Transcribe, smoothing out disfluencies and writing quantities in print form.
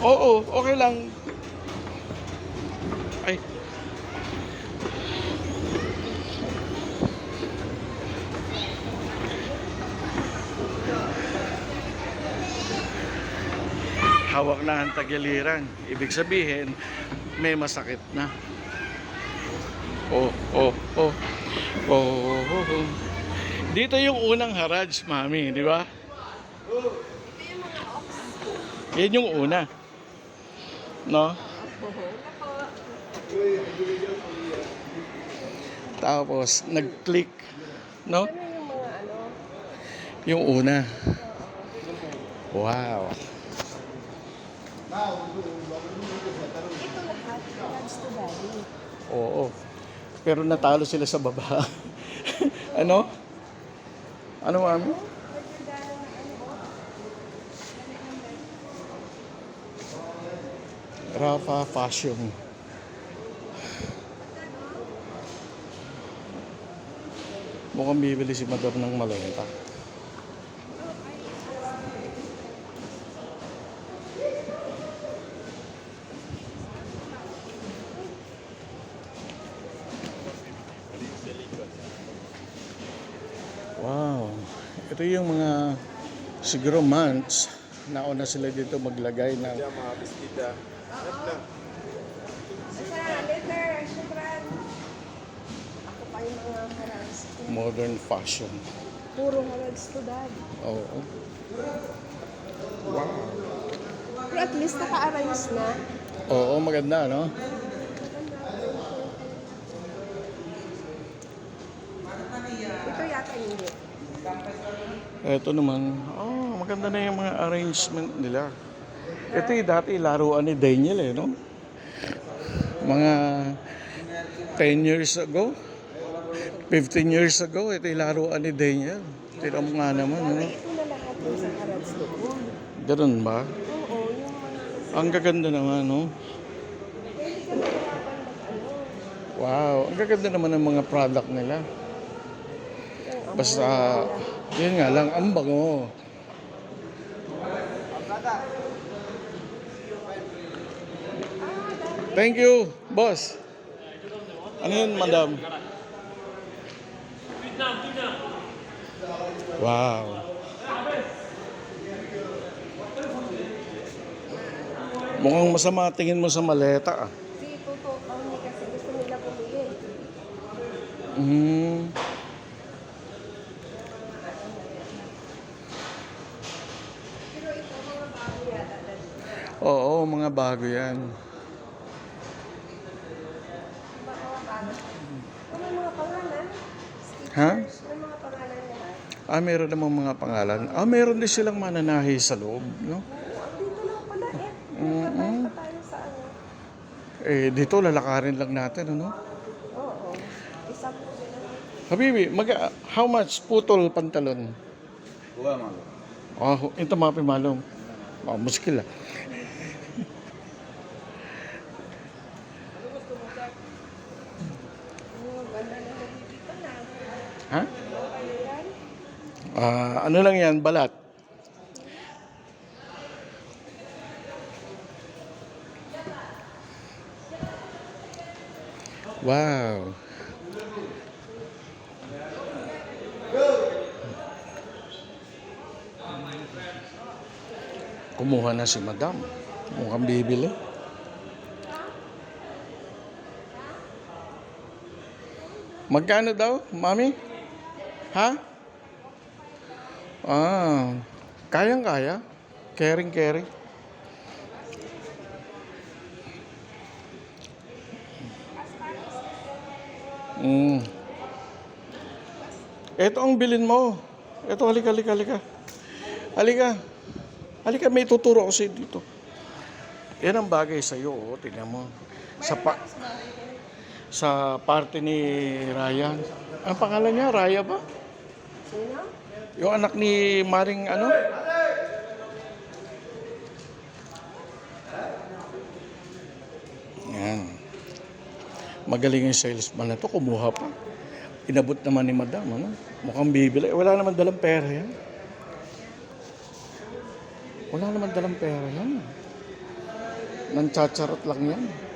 Oo, okay lang. Ay, hawak na ang tagiliran. Ibig sabihin, may masakit na. Oh, oh, oh. Oh, oh, oh. Dito yung unang Haraj, mami, di ba? Yan yung una. No? Tapos, nag-click. No? Ano yung mga ano? Yung una. Wow. Ito lahat, cards to daddy. Oo. Pero natalo sila sa baba. Ano? Ano, mami? Rafa Fashion. Mukhang bibili si Madam ng malenta. Wow. Ito yung mga siguro months nauna sila dito maglagay ng Mga biskita. Letter, syukran. Ako pa yung mga cards. modern fashion. Puro cards to daddy. Oo. Wow. Pero at least naka-arrange na. Oo, maganda, no? Ito yata hindi. Ito naman, maganda na yung mga arrangement nila. Ito yung dati laruan ni Daniel no? Mga 10 years ago, 15 years ago, ito yung laruan ni Daniel. Tignan mo nga naman, no? Ito na lahat yung sa cards to. Ganun ba? Oo, yung mga... Ang gaganda naman, no? Pwede ka mahirapan mag-ano. Wow, ang gaganda naman ng mga product nila. Basta, yun nga lang, ang bango. Thank you, boss. Ano yun, madam? Wow. Mukhang masama tingin mo sa maleta, ah. Si Toto, hindi kasi gusto nila pumili. Hmm. Pero ito, mga bago yata. Daddy. Oo, mga bago yan. Mga bago. Ano yung mga pangalan? Ha? Stickers. May mga pangalan nila. Meron namang mga pangalan. Meron din silang mananahi sa loob, no? Dito lang pala eh. Mm-mm. Pa tayo sa ano. Dito lalakarin lang natin, ano? Oo. Isa po sila. Habibi, how much putol pantalon? Buka mga. Ito mga pimalong. Muskil, ah. Ganda na nandito na. Ha? Ano yan? Ano lang yan, balat. Wow. Kumuha na si Madam. Mukhang bibili. Magkano daw, mami? Ha? Kayang-kaya. Caring-caring. Ito ang bilin mo. Ito, halika, halika, halika. Halika. Halika, may tuturo ko sa'yo dito. Yan ang bagay sa'yo, tingnan mo. Sa party ni Ryan. Ang pangalan niya, Raya ba? Sino? Yung anak ni Maring ano? Yan. Magaling yung salesman na to, kumuha pa. Inabot naman ni Madam, ano? Mukhang bibili. Wala naman dalang pera yan. Wala naman dalang pera yan. Nang chacharot lang yan.